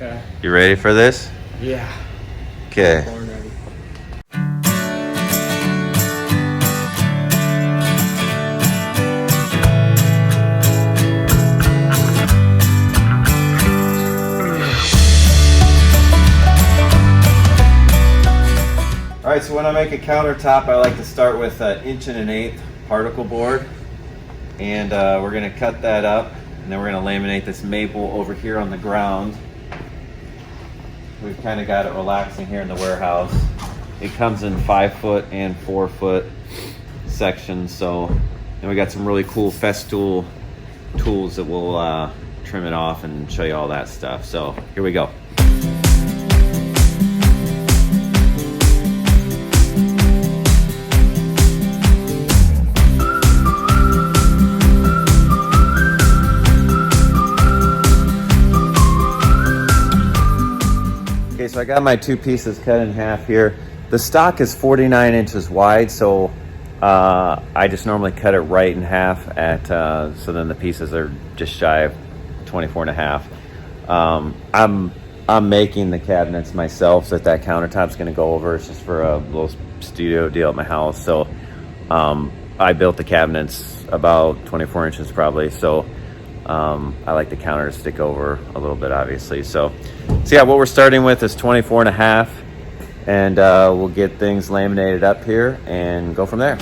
Okay. You ready for this? Yeah. Okay. Born ready. All right, so when I make a countertop, I like to start with an 1.125" particle board. And we're gonna cut that up, and then we're gonna laminate this maple over here on the ground. We've kind of got it relaxing here in the warehouse. It comes in 5-foot and 4-foot sections, so, and we got some really cool Festool tools that will trim it off and show you all that stuff. So here we go. Okay, so I got my two pieces cut in half here. The stock is 49 inches wide, so I just normally cut it right in half at, so then the pieces are just shy of 24 and a half. I'm making the cabinets myself, so that countertop's gonna go over. It's just for a little studio deal at my house. So I built the cabinets about 24 inches probably, so I like the counter to stick over a little bit, obviously. So yeah, what we're starting with is 24 and a half, and we'll get things laminated up here and go from there.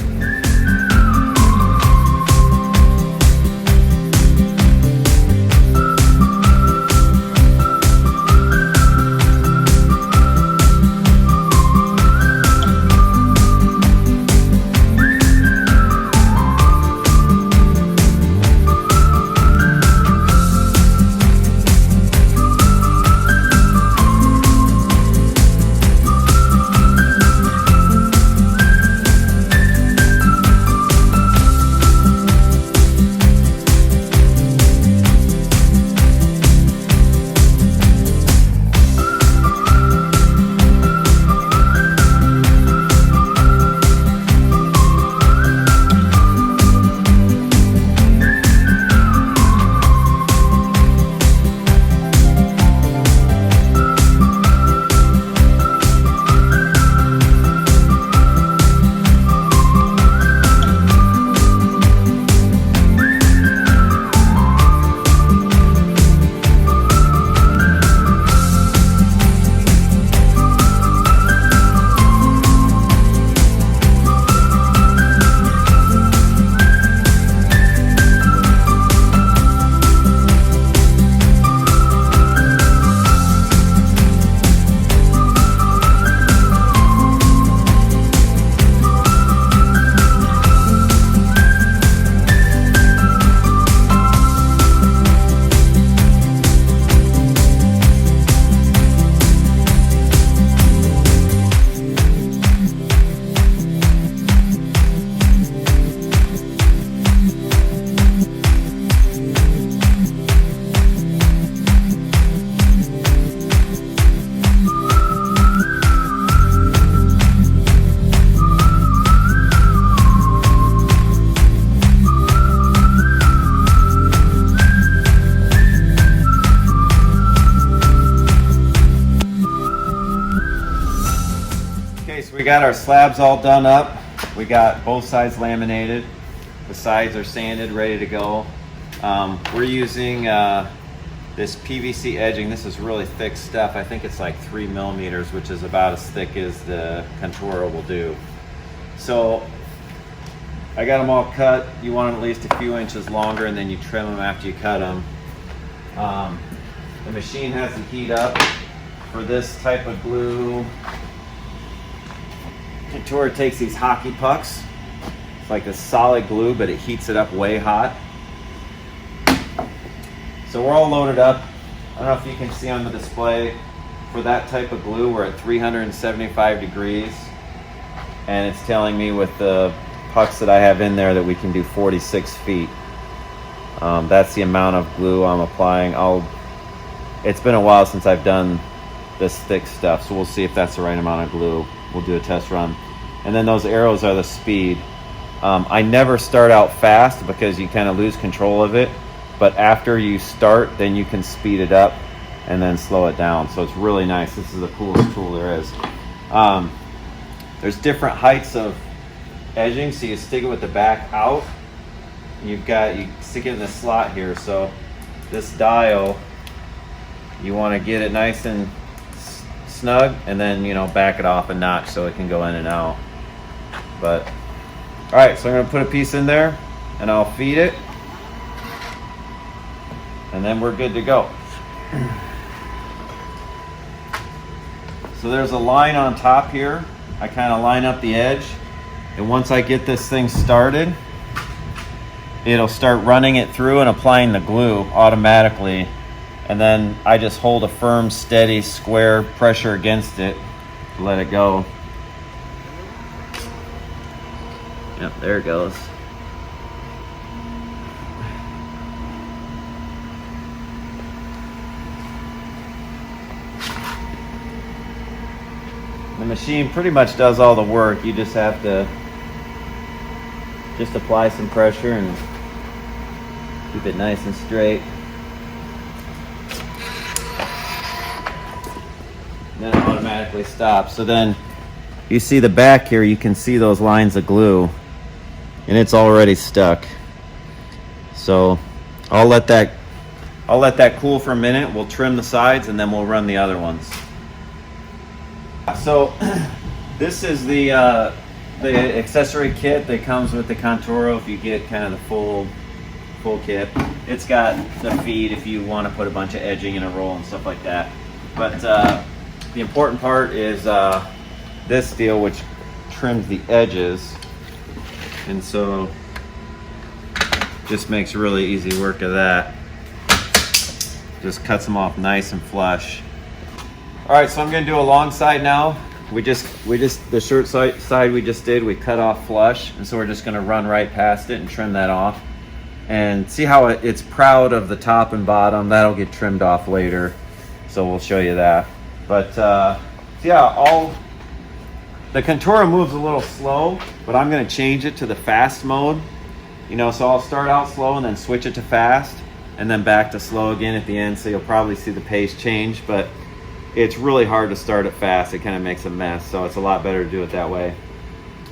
We got our slabs all done up. We got both sides laminated. The sides are sanded, ready to go. We're using this PVC edging. This is really thick stuff. I think it's like 3 millimeters, which is about as thick as the Conturo will do. So I got them all cut. You want them at least a few inches longer, and then you trim them after you cut them. The machine has to heat up. For this type of glue, Conturo takes these hockey pucks. It's like a solid glue, but it heats it up way hot. So we're all loaded up. I don't know if you can see on the display, for that type of glue, we're at 375 degrees. And it's telling me with the pucks that I have in there that we can do 46 feet. That's the amount of glue I'm applying. It's been a while since I've done this thick stuff, so we'll see if that's the right amount of glue. We'll do a test run. And then those arrows are the speed. I never start out fast because you kind of lose control of it, but after you start, then you can speed it up and then slow it down. So it's really nice. This is the coolest tool there is. There's different heights of edging, so you stick it with the back out. You stick it in the slot here. So this dial, you want to get it nice and snug, and then, you know, back it off a notch so it can go in and out. But all right, so I'm gonna put a piece in there and I'll feed it, and then we're good to go. So there's a line on top here. I kind of line up the edge, and once I get this thing started, it'll start running it through and applying the glue automatically. And then I just hold a firm, steady, square pressure against it to let it go. Yep, there it goes. The machine pretty much does all the work. You just have to just apply some pressure and keep it nice and straight. And then it automatically stops. So then you see the back here, you can see those lines of glue, and it's already stuck. So I'll let that cool for a minute. We'll trim the sides and then we'll run the other ones. So this is the accessory kit that comes with the Conturo. If you get kind of the full kit, it's got the feed if you want to put a bunch of edging in a roll and stuff like that. But the important part is this deal, which trims the edges, and so just makes really easy work of that. Just cuts them off nice and flush. All right, so I'm gonna do a long side now. The short side we just did, we cut off flush, and so we're just gonna run right past it and trim that off. And see how it's proud of the top and bottom. That'll get trimmed off later, so we'll show you that. But yeah, the Conturo moves a little slow, but I'm gonna change it to the fast mode. You know, so I'll start out slow and then switch it to fast, and then back to slow again at the end, so you'll probably see the pace change. But it's really hard to start it fast. It kind of makes a mess, so it's a lot better to do it that way.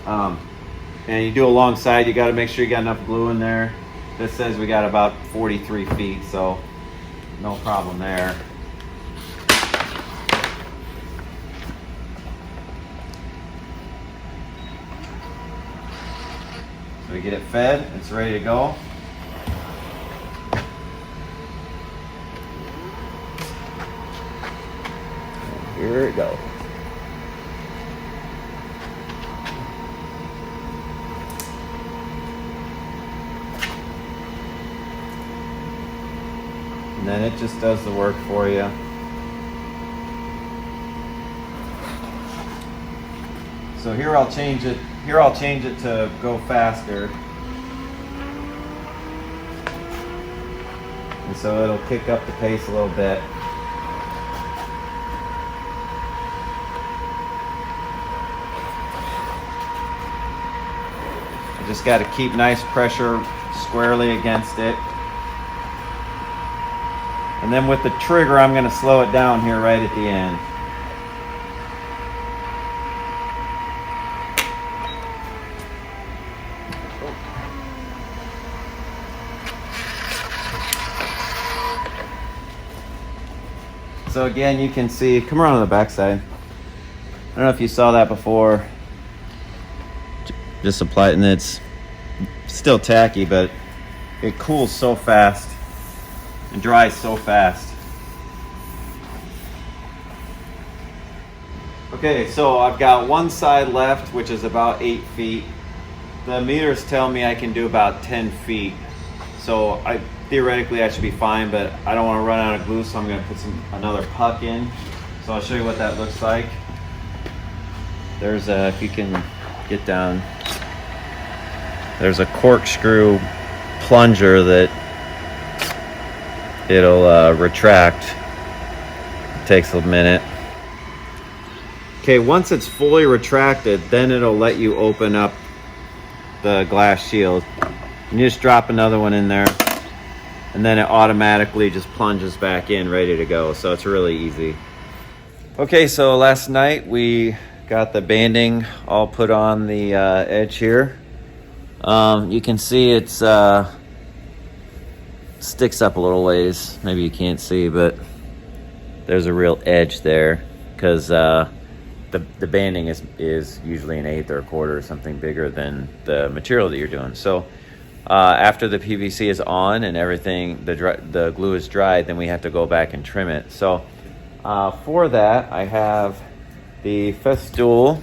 And you do a long side, you got to make sure you got enough glue in there. This says we got about 43 feet, so no problem there. So we get it fed, it's ready to go. Here it goes. And then it just does the work for you. So here I'll change it. Here I'll change it to go faster. And so it'll kick up the pace a little bit. Just got to keep nice pressure squarely against it. And then with the trigger, I'm going to slow it down here right at the end. So again, you can see, come around on the back side. I don't know if you saw that before. Just apply it, and it's still tacky, but it cools so fast and dries so fast. Okay, so I've got one side left, which is about 8 feet. The meters tell me I can do about 10 feet. So theoretically I should be fine, but I don't want to run out of glue, so I'm going to put another puck in. So I'll show you what that looks like. There's a, if you can get down, there's a corkscrew plunger that it'll retract. It takes a minute. Okay, once it's fully retracted, then it'll let you open up the glass shield. And you just drop another one in there. and then it automatically just plunges back in ready to go. So it's really easy. Okay, so last night we got the banding all put on the edge here. You can see it's sticks up a little ways. Maybe you can't see, but there's a real edge there because the banding is usually an 1/8 or 1/4 or something bigger than the material that you're doing. So after the PVC is on and everything, the glue is dried, then we have to go back and trim it. So for that, I have the Festool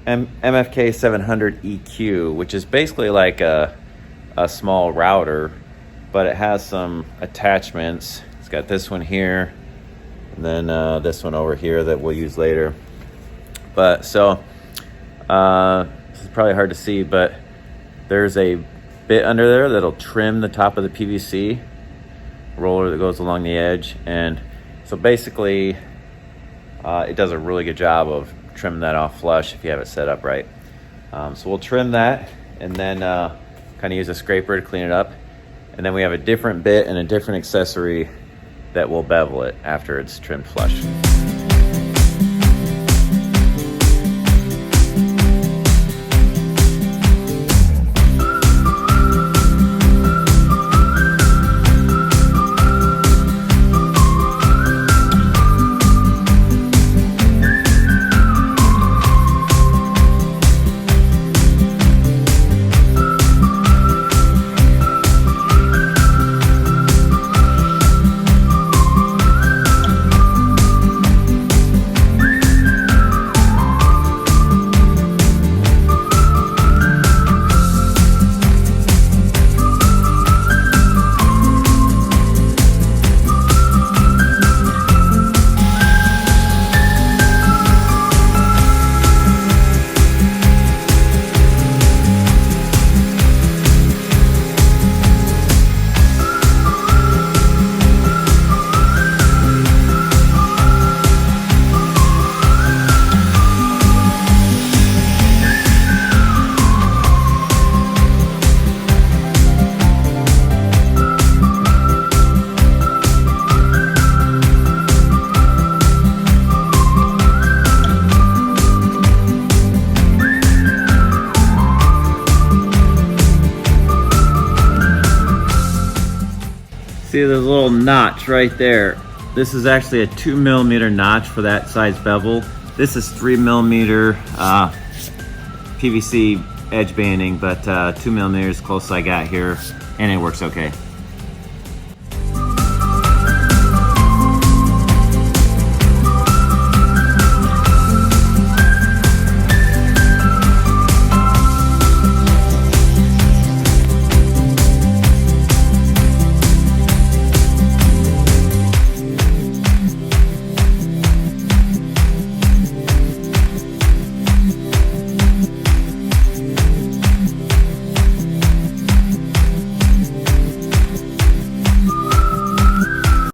MFK 700 EQ, which is basically like a small router, but it has some attachments. It's got this one here, and then this one over here that we'll use later. But so this is probably hard to see, but there's a bit under there that'll trim the top of the PVC roller that goes along the edge, and so basically it does a really good job of trimming that off flush if you have it set up right. So we'll trim that and then kind of use a scraper to clean it up, and then we have a different bit and a different accessory that will bevel it after it's trimmed flush. See, there's a little notch right there. This is actually a 2mm notch for that size bevel. This is 3mm PVC edge banding, but 2mm close I got here, and it works okay.